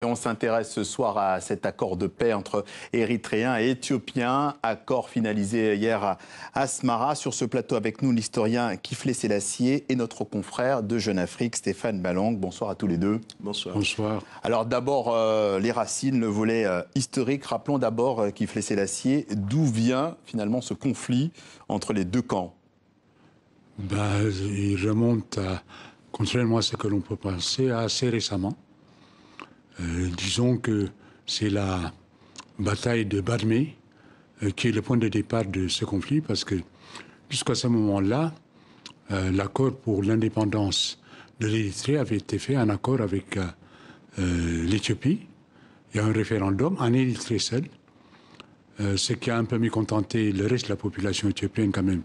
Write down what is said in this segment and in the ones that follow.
On s'intéresse ce soir à cet accord de paix entre Érythréens et Éthiopiens, accord finalisé hier à Asmara. Sur ce plateau avec nous, l'historien Kiflé Sélassié et notre confrère de Jeune Afrique, Stéphane Balang. Bonsoir à tous les deux. Bonsoir. Bonsoir. Alors d'abord, les racines, le volet historique. Rappelons d'abord, Kiflé Sélassié, d'où vient finalement ce conflit entre les deux camps? Il remonte, contrairement à ce que l'on peut penser, à assez récemment. Disons que c'est la bataille de Badmé qui est le point de départ de ce conflit, parce que jusqu'à ce moment-là, l'accord pour l'indépendance de l'Érythrée avait été fait, un accord avec l'Éthiopie. Il y a un référendum en Érythrée seule, ce qui a un peu mécontenté le reste de la population éthiopienne quand même.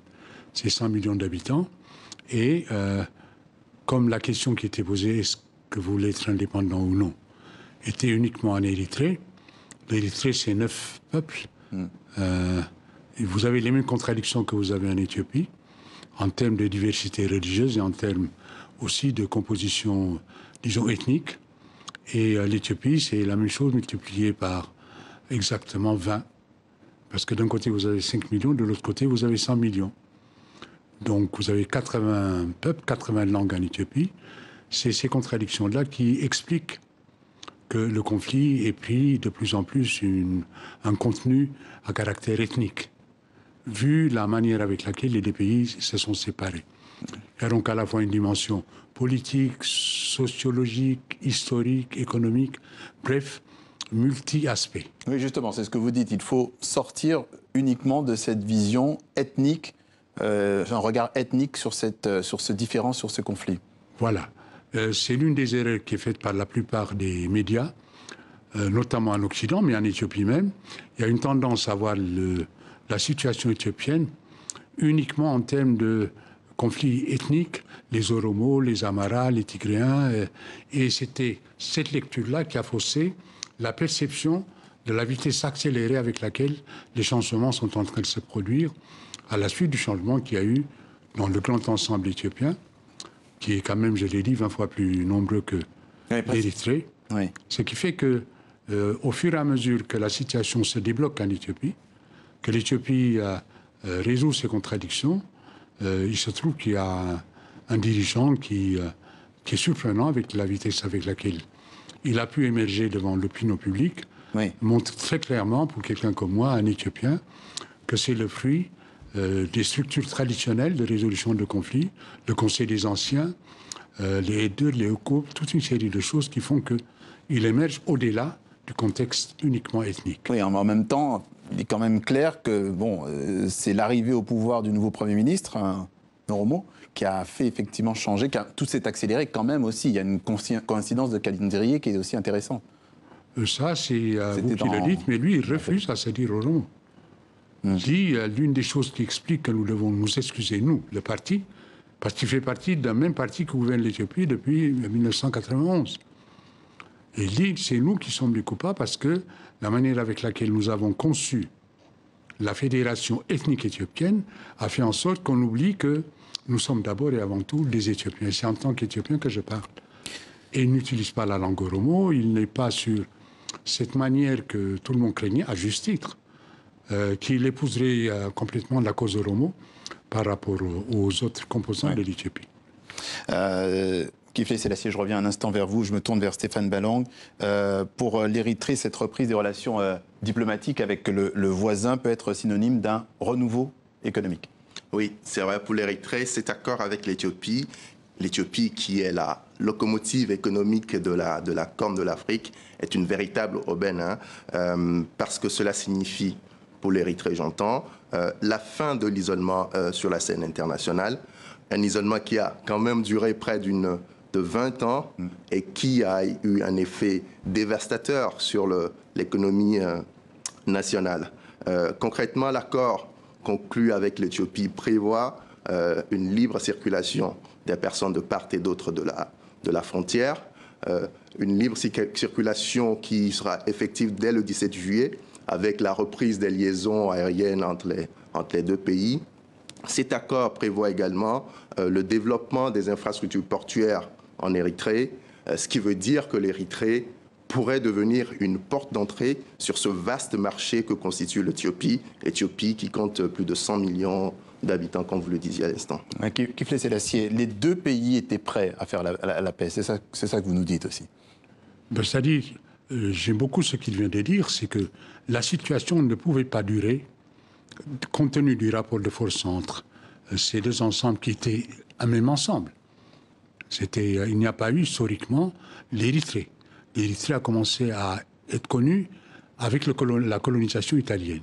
C'est 100 millions d'habitants. Et comme la question qui était posée, est-ce que vous voulez être indépendant ou non, était uniquement en Érythrée. L'Érythrée, c'est 9 peuples. Et vous avez les mêmes contradictions que vous avez en Éthiopie, en termes de diversité religieuse et en termes aussi de composition, disons, ethnique. Et l'Éthiopie, c'est la même chose multipliée par exactement 20. Parce que d'un côté, vous avez 5 millions, de l'autre côté, vous avez 100 millions. Donc, vous avez 80 peuples, 80 langues en Éthiopie. C'est ces contradictions-là qui expliquent que le conflit ait pris de plus en plus un contenu à caractère ethnique, vu la manière avec laquelle les deux pays se sont séparés. Il y a donc à la fois une dimension politique, sociologique, historique, économique, bref, multi-aspects. Oui, justement, c'est ce que vous dites. Il faut sortir uniquement de cette vision ethnique, un regard ethnique sur ce différend, sur ce conflit. Voilà. C'est l'une des erreurs qui est faite par la plupart des médias, notamment en Occident, mais en Éthiopie même. Il y a une tendance à voir la situation éthiopienne uniquement en termes de conflits ethniques, les Oromos, les Amaras, les Tigréens. Et c'était cette lecture-là qui a faussé la perception de la vitesse accélérée avec laquelle les changements sont en train de se produire à la suite du changement qu'il y a eu dans le grand ensemble éthiopien, qui est quand même, je l'ai dit, 20 fois plus nombreux que l'Érythrée. Oui. Ce qui fait que, au fur et à mesure que la situation se débloque en Éthiopie, que l'Éthiopie résout ses contradictions, il se trouve qu'il y a un dirigeant qui est surprenant avec la vitesse avec laquelle il a pu émerger devant l'opinion publique, montre très clairement, pour quelqu'un comme moi, un Éthiopien, que c'est le fruit des structures traditionnelles de résolution de conflits, le Conseil des Anciens, les EDER, les ECO, toute une série de choses qui font qu'il émerge au-delà du contexte uniquement ethnique. Oui, en même temps, il est quand même clair que c'est l'arrivée au pouvoir du nouveau Premier ministre, Oromo, qui a fait effectivement changer, tout s'est accéléré quand même aussi. Il y a une coïncidence de calendrier qui est aussi intéressante. Ça, c'est vous qui le dites, mais lui, il refuse à se dire Oromo. Il dit, l'une des choses qui explique que nous devons nous excuser, nous, le parti, parce qu'il fait partie d'un même parti qui gouverne l'Éthiopie depuis 1991. Et il dit, c'est nous qui sommes les coupables parce que la manière avec laquelle nous avons conçu la fédération ethnique éthiopienne a fait en sorte qu'on oublie que nous sommes d'abord et avant tout des Éthiopiens. C'est en tant qu'Éthiopien que je parle. Et il n'utilise pas la langue oromo, il n'est pas sur cette manière que tout le monde craignait, à juste titre, qu'il épouserait complètement la cause oromo par rapport aux autres composants de l'Éthiopie. Kiflé Sélassié, je reviens un instant vers vous, je me tourne vers Stéphane Balang. Pour l'Érythrée, cette reprise des relations diplomatiques avec le voisin peut être synonyme d'un renouveau économique. Oui, c'est vrai pour l'Érythrée, cet accord avec l'Éthiopie, l'Éthiopie qui est la locomotive économique de la Corne de l'Afrique, est une véritable aubaine, parce que cela signifie, pour l'Érythrée j'entends, la fin de l'isolement sur la scène internationale, un isolement qui a quand même duré près de 20 ans et qui a eu un effet dévastateur sur l'économie nationale. Concrètement, l'accord conclu avec l'Éthiopie prévoit une libre circulation des personnes de part et d'autre de la frontière, une libre circulation qui sera effective dès le 17 juillet avec la reprise des liaisons aériennes entre les deux pays. Cet accord prévoit également le développement des infrastructures portuaires en Érythrée, ce qui veut dire que l'Érythrée pourrait devenir une porte d'entrée sur ce vaste marché que constitue l'Éthiopie. L'Éthiopie qui compte plus de 100 millions d'habitants, comme vous le disiez à l'instant. Kiflé Sélassié, les deux pays étaient prêts à faire la paix. C'est ça que vous nous dites aussi. C'est-à-dire, j'aime beaucoup ce qu'il vient de dire, c'est que la situation ne pouvait pas durer compte tenu du rapport de force entre ces deux ensembles qui étaient un même ensemble. Il n'y a pas eu historiquement l'Érythrée. L'Érythrée a commencé à être connue avec la colonisation italienne.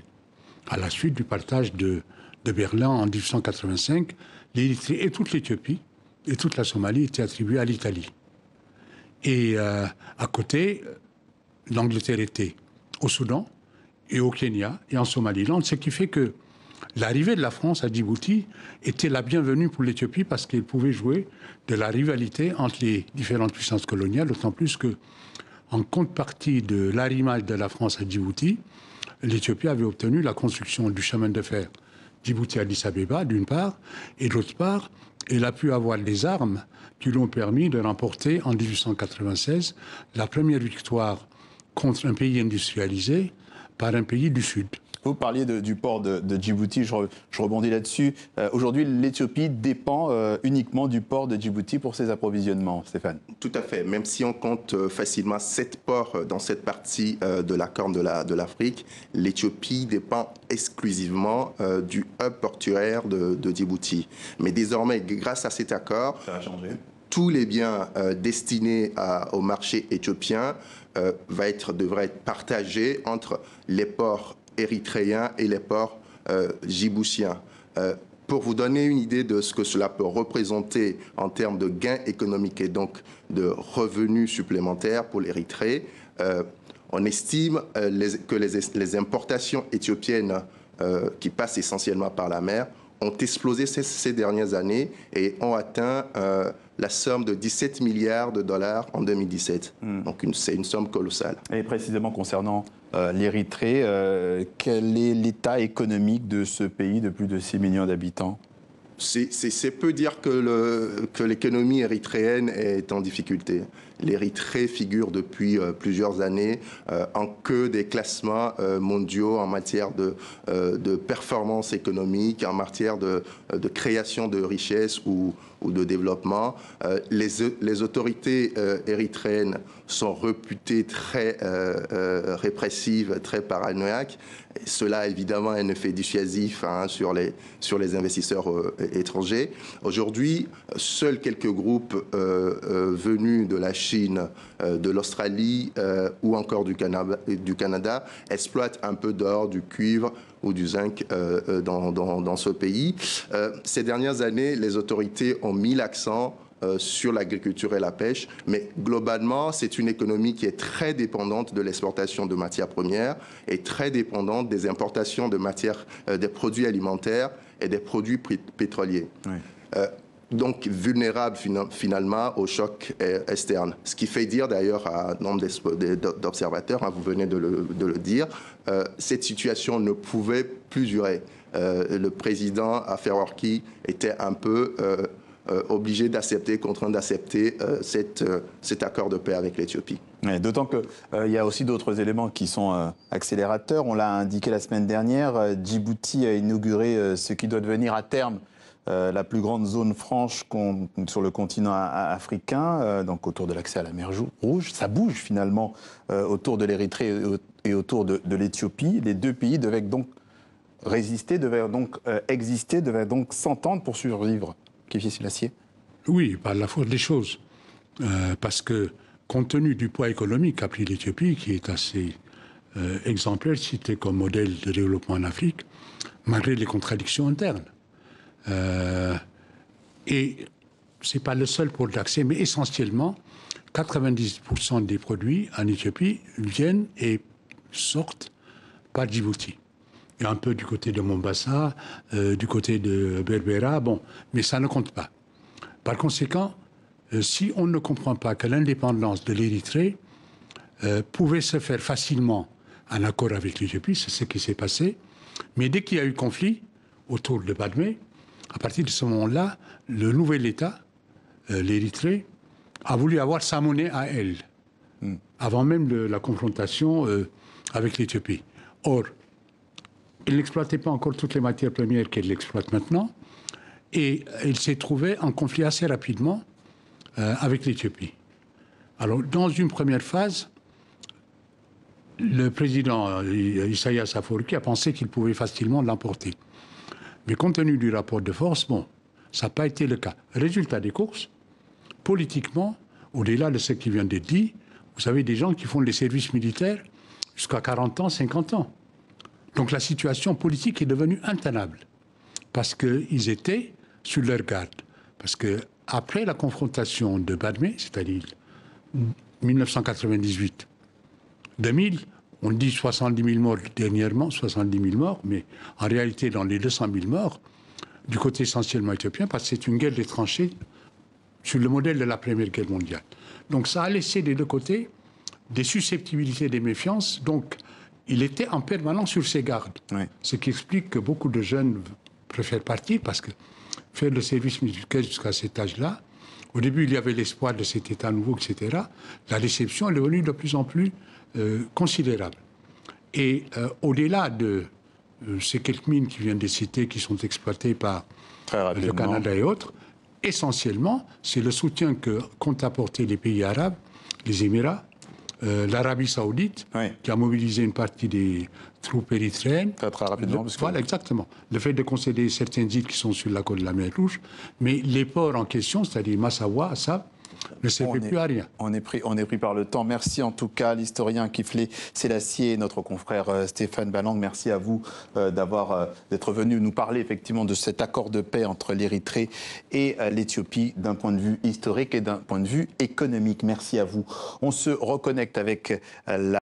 À la suite du partage de Berlin en 1885, l'Érythrée et toute l'Éthiopie et toute la Somalie étaient attribuées à l'Italie. Et à côté, l'Angleterre était au Soudan et au Kenya et en Somaliland, ce qui fait que l'arrivée de la France à Djibouti était la bienvenue pour l'Éthiopie parce qu'elle pouvait jouer de la rivalité entre les différentes puissances coloniales, d'autant plus que, en contrepartie de l'arrimage de la France à Djibouti, l'Éthiopie avait obtenu la construction du chemin de fer Djibouti-Addis Abeba, d'une part, et d'autre part, elle a pu avoir les armes qui lui ont permis de remporter en 1896 la première victoire contre un pays industrialisé par un pays du Sud. Vous parliez du port de Djibouti, je rebondis là-dessus. Aujourd'hui, l'Éthiopie dépend uniquement du port de Djibouti pour ses approvisionnements, Stéphane. Tout à fait. Même si on compte facilement 7 ports dans cette partie de la Corne de l'Afrique, l'Éthiopie dépend exclusivement du hub portuaire de Djibouti. Mais désormais, grâce à cet accord, ça a changé. Tous les biens destinés au marché éthiopien devraient être partagés entre les ports érythréens et les ports djiboutiens. Pour vous donner une idée de ce que cela peut représenter en termes de gains économiques et donc de revenus supplémentaires pour l'Érythrée, on estime que les importations éthiopiennes qui passent essentiellement par la mer ont explosé ces dernières années et ont atteint la somme de 17 milliards de dollars en 2017. Donc c'est une somme colossale. Et précisément concernant l'Érythrée, quel est l'état économique de ce pays de plus de 6 millions d'habitants ? C'est peu dire que l'économie érythréenne est en difficulté. L'Érythrée figure depuis plusieurs années en queue des classements mondiaux en matière de performance économique, en matière de création de richesses ou de développement. Les autorités érythréennes sont réputées très répressives, très paranoïaques. Et cela a évidemment un effet dissuasif sur les investisseurs étrangers. Aujourd'hui, seuls quelques groupes venus de la Chine, de l'Australie ou encore du Canada exploitent un peu d'or, du cuivre ou du zinc dans ce pays. Ces dernières années, les autorités ont mis l'accent sur l'agriculture et la pêche, mais globalement, c'est une économie qui est très dépendante de l'exportation de matières premières et très dépendante des importations de des produits alimentaires et des produits pétroliers. Oui. Donc vulnérable finalement au choc externe. Ce qui fait dire d'ailleurs à un nombre d'observateurs, vous venez de le dire, cette situation ne pouvait plus durer. Le président Afwerki était un peu obligé d'accepter, contraint d'accepter cet accord de paix avec l'Éthiopie. D'autant qu'il y a aussi d'autres éléments qui sont accélérateurs. On l'a indiqué la semaine dernière, Djibouti a inauguré ce qui doit devenir à terme la plus grande zone franche sur le continent africain, donc autour de l'accès à la mer Rouge. Ça bouge finalement autour de l'Érythrée et autour de l'Éthiopie. Les deux pays devaient donc résister, devaient donc exister, devaient donc s'entendre pour survivre. Kiflé Sélassié ? Oui, par la force des choses. Parce que, compte tenu du poids économique qu'a pris l'Éthiopie, qui est assez exemplaire, cité comme modèle de développement en Afrique, malgré les contradictions internes. Et ce n'est pas le seul pôle d'accès, mais essentiellement, 90% des produits en Éthiopie viennent et sortent par Djibouti. Et un peu du côté de Mombasa, du côté de Berbera, bon, mais ça ne compte pas. Par conséquent, si on ne comprend pas que l'indépendance de l'Érythrée pouvait se faire facilement en accord avec l'Éthiopie, c'est ce qui s'est passé, mais dès qu'il y a eu conflit autour de Badmé, à partir de ce moment-là, le nouvel État, l'Érythrée, a voulu avoir sa monnaie à elle. avant même la confrontation avec l'Éthiopie. Or, il n'exploitait pas encore toutes les matières premières qu'elle exploite maintenant, et il s'est trouvé en conflit assez rapidement avec l'Éthiopie. Alors, dans une première phase, le président Isaias Afwerki a pensé qu'il pouvait facilement l'emporter. Mais compte tenu du rapport de force, bon, ça n'a pas été le cas. Résultat des courses, politiquement, au-delà de ce qui vient d'être dit, vous avez des gens qui font les services militaires jusqu'à 40 ans, 50 ans. Donc la situation politique est devenue intenable. Parce qu'ils étaient sur leur garde. Parce qu'après la confrontation de Badmé, c'est-à-dire 1998, 2000, on dit 70 000 morts dernièrement, 70 000 morts, mais en réalité, dans les 200 000 morts, du côté essentiellement éthiopien, parce que c'est une guerre des tranchées sur le modèle de la Première Guerre mondiale. Donc ça a laissé des deux côtés des susceptibilités, des méfiances. Donc il était en permanence sur ses gardes. Oui. Ce qui explique que beaucoup de jeunes préfèrent partir, parce que faire le service militaire jusqu'à cet âge-là, au début, il y avait l'espoir de cet État nouveau, etc. La déception est devenue de plus en plus considérable. Et au-delà de ces quelques mines qui viennent de citer, qui sont exploitées par le Canada et autres, essentiellement, c'est le soutien que comptent apporter les pays arabes, les Émirats, l'Arabie saoudite, oui, qui a mobilisé une partie des troupes érythréennes. Très rapidement. Voilà, exactement. Le fait de concéder certaines îles qui sont sur la côte de la mer Rouge, mais les ports en question, c'est-à-dire Massawa, Assab, ne servait plus à rien. On est pris par le temps. Merci en tout cas, l'historien Kiflé Sélassié et notre confrère Stéphane Balang. Merci à vous d'être venu nous parler effectivement de cet accord de paix entre l'Érythrée et l'Éthiopie d'un point de vue historique et d'un point de vue économique. Merci à vous. On se reconnecte avec la